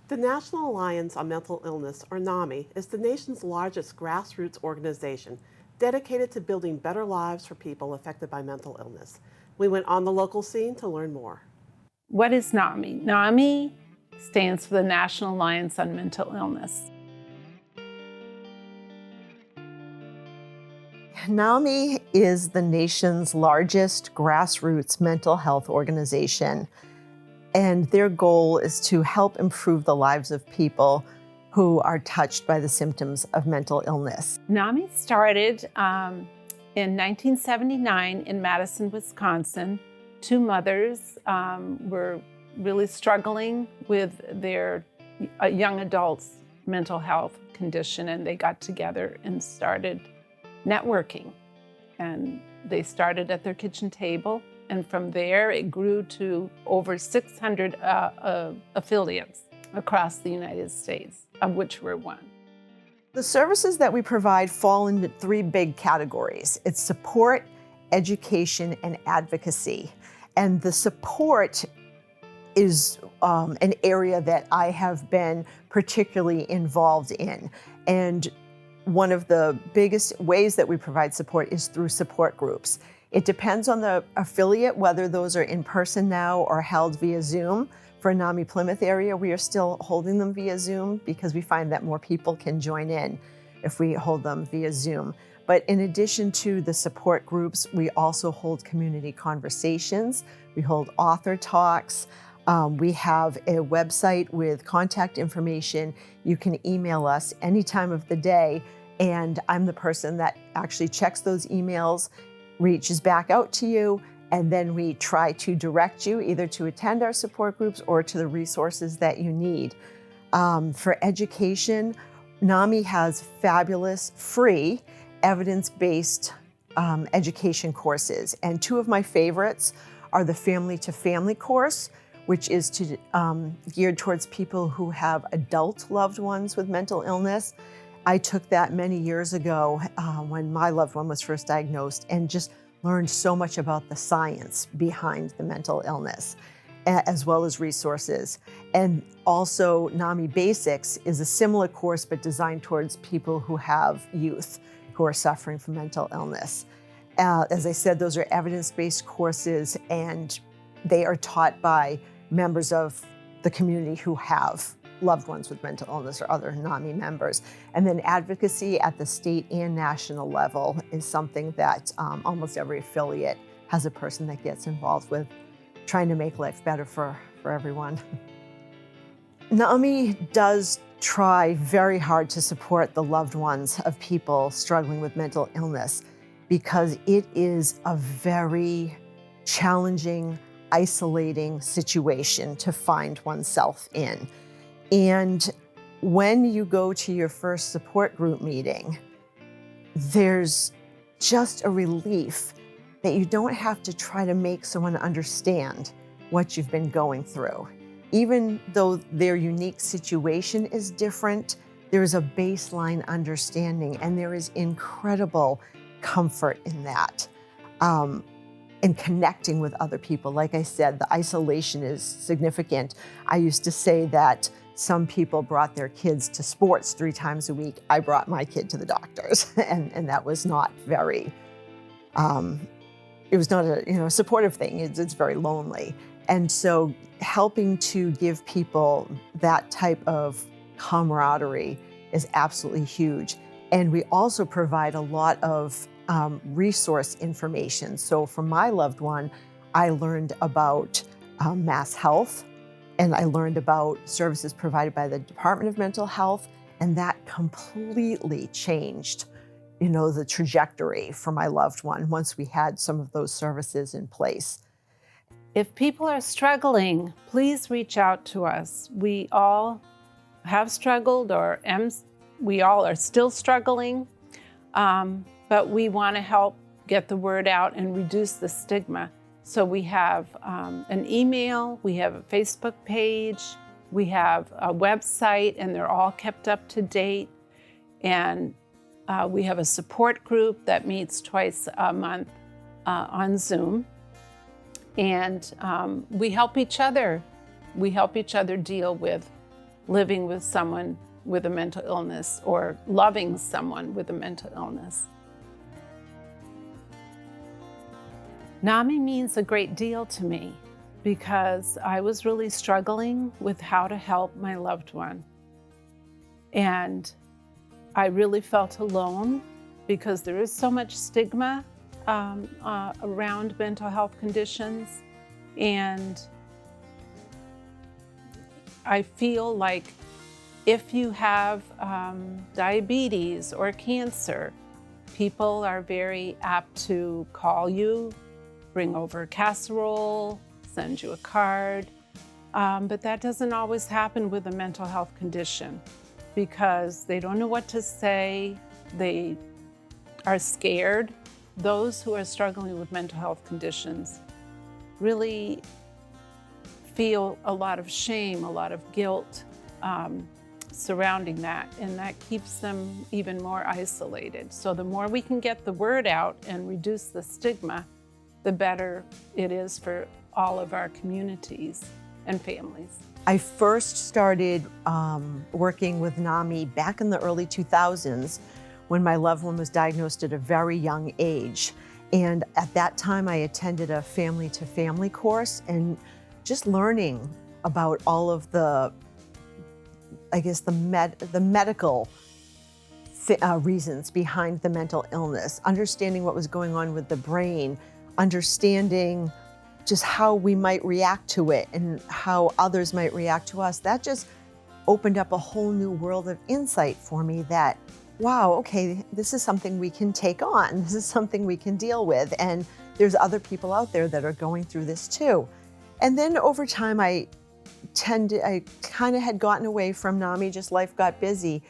The National Alliance on Mental Illness, or NAMI, is the nation's largest grassroots organization dedicated to building better lives for people affected by mental illness. We went on the local scene to learn more. What is NAMI? NAMI stands for the National Alliance on Mental Illness. NAMI is the nation's largest grassroots mental health organization, and their goal is to help improve the lives of people who are touched by the symptoms of mental illness. NAMI started in 1979 in Madison, Wisconsin. Two mothers were really struggling with their young adults' mental health condition, and they got together and started networking. And they started at their kitchen table, and from there it grew to over 600 affiliates across the United States, of which we're one. The services that we provide fall into three big categories. It's support, education, and advocacy. And the support is an area that I have been particularly involved in. And one of the biggest ways that we provide support is through support groups. It depends on the affiliate, whether those are in person now or held via Zoom. For NAMI Plymouth area, we are still holding them via Zoom because we find that more people can join in if we hold them via Zoom. But in addition to the support groups, we also hold community conversations. We hold author talks. We have a website with contact information. You can email us any time of the day, and I'm the person that actually checks those emails, reaches back out to you, and then we try to direct you either to attend our support groups or to the resources that you need. For education, NAMI has fabulous, free, evidence-based education courses. And two of my favorites are the Family to Family course, which is geared towards people who have adult loved ones with mental illness. I took that many years ago when my loved one was first diagnosed, and just learned so much about the science behind the mental illness, as well as resources. And also NAMI Basics is a similar course, but designed towards people who have youth who are suffering from mental illness. As I said, those are evidence-based courses, and they are taught by members of the community who have loved ones with mental illness or other NAMI members. And then advocacy at the state and national level is something that almost every affiliate has a person that gets involved with, trying to make life better for everyone. NAMI does try very hard to support the loved ones of people struggling with mental illness, because it is a very challenging, isolating situation to find oneself in. And when you go to your first support group meeting, there's just a relief that you don't have to try to make someone understand what you've been going through. Even though their unique situation is different, there is a baseline understanding, and there is incredible comfort in that. And connecting with other people. Like I said, the isolation is significant. I used to say that some people brought their kids to sports 3 times a week. I brought my kid to the doctors, and that was not very, it was not a supportive thing. It's very lonely. And so helping to give people that type of camaraderie is absolutely huge. And we also provide a lot of resource information. So for my loved one, I learned about Mass Health, and I learned about services provided by the Department of Mental Health, and that completely changed, the trajectory for my loved one once we had some of those services in place. If people are struggling, please reach out to us. We all have struggled, or we all are still struggling, but we want to help get the word out and reduce the stigma. So we have an email, we have a Facebook page, we have a website, and they're all kept up to date. And we have a support group that meets twice a month on Zoom. And we help each other. We help each other deal with living with someone with a mental illness or loving someone with a mental illness. NAMI means a great deal to me because I was really struggling with how to help my loved one. And I really felt alone because there is so much stigma around mental health conditions. And I feel like if you have diabetes or cancer, people are very apt to call you, bring over a casserole, send you a card. But that doesn't always happen with a mental health condition because they don't know what to say. They are scared. Those who are struggling with mental health conditions really feel a lot of shame, a lot of guilt surrounding that, and that keeps them even more isolated. So the more we can get the word out and reduce the stigma, the better it is for all of our communities and families. I first started working with NAMI back in the early 2000s when my loved one was diagnosed at a very young age. And at that time, I attended a family-to-family course and just learning about all of the, I guess, the medical reasons behind the mental illness, understanding what was going on with the brain, understanding just how we might react to it and how others might react to us. That just opened up a whole new world of insight for me that, wow, okay, this is something we can take on. This is something we can deal with. And there's other people out there that are going through this too. And then over time, I kind of had gotten away from NAMI, just life got busy.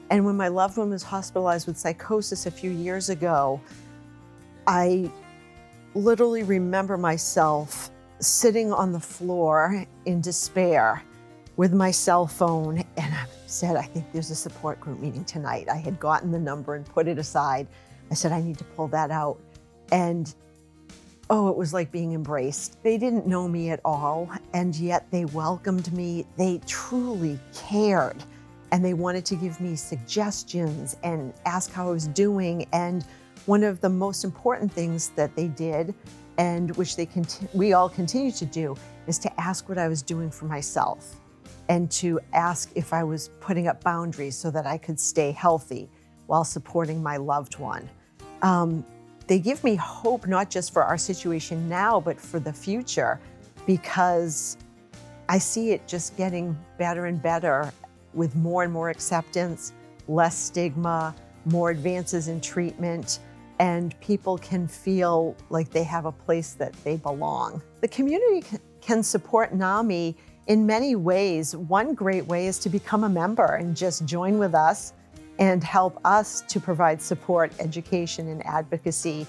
And when my loved one was hospitalized with psychosis a few years ago, I literally remember myself sitting on the floor in despair with my cell phone, and I said, I think there's a support group meeting tonight. I had gotten the number and put it aside. I said, I need to pull that out. And oh, it was like being embraced. They didn't know me at all, and yet they welcomed me. They truly cared, and they wanted to give me suggestions and ask how I was doing. And one of the most important things that they did, and which we all continue to do, is to ask what I was doing for myself and to ask if I was putting up boundaries so that I could stay healthy while supporting my loved one. They give me hope, not just for our situation now, but for the future, because I see it just getting better and better with more and more acceptance, less stigma, more advances in treatment, and people can feel like they have a place that they belong. The community can support NAMI in many ways. One great way is to become a member and just join with us and help us to provide support, education, and advocacy.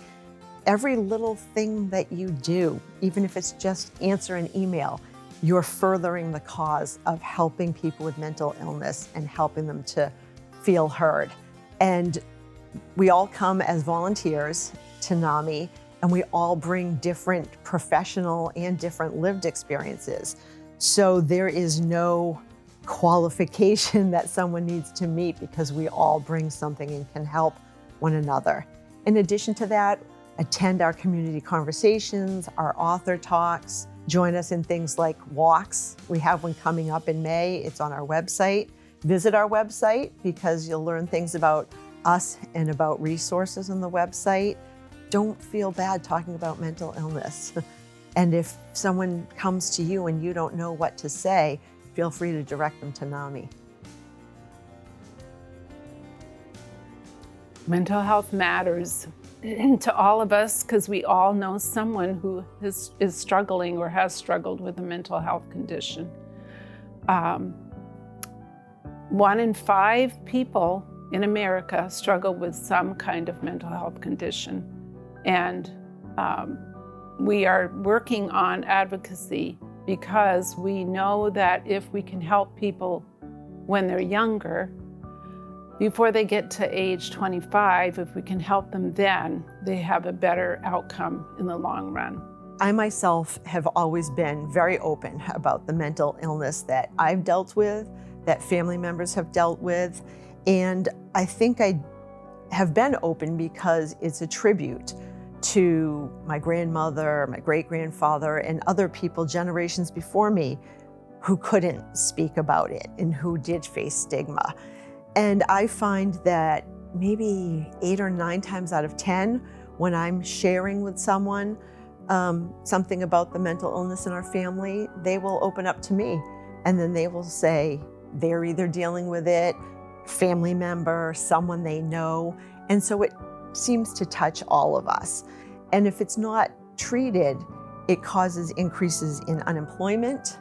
Every little thing that you do, even if it's just answer an email, you're furthering the cause of helping people with mental illness and helping them to feel heard. And we all come as volunteers to NAMI, and we all bring different professional and different lived experiences. So there is no qualification that someone needs to meet because we all bring something and can help one another. In addition to that, attend our community conversations, our author talks, join us in things like walks. We have one coming up in May. It's on our website. Visit our website because you'll learn things about us and about resources on the website. Don't feel bad talking about mental illness. And if someone comes to you and you don't know what to say, feel free to direct them to NAMI. Mental health matters to all of us because we all know someone who is struggling or has struggled with a mental health condition. 1 in 5 people in America struggle with some kind of mental health condition. And we are working on advocacy because we know that if we can help people when they're younger, before they get to age 25, if we can help them then, they have a better outcome in the long run. I myself have always been very open about the mental illness that I've dealt with, that family members have dealt with. And I think I have been open because it's a tribute to my grandmother, my great-grandfather, and other people generations before me who couldn't speak about it and who did face stigma. And I find that maybe 8 or 9 times out of 10, when I'm sharing with someone something about the mental illness in our family, they will open up to me. And then they will say they're either dealing with it, family member, someone they know. And so it seems to touch all of us. And if it's not treated, it causes increases in unemployment,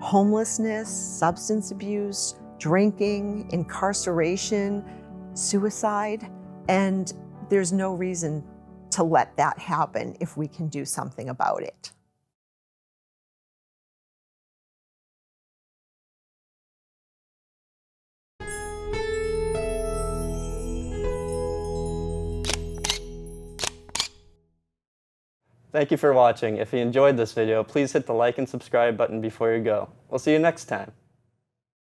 homelessness, substance abuse, drinking, incarceration, suicide. And there's no reason to let that happen if we can do something about it. Thank you for watching. If you enjoyed this video, please hit the like and subscribe button before you go. We'll see you next time.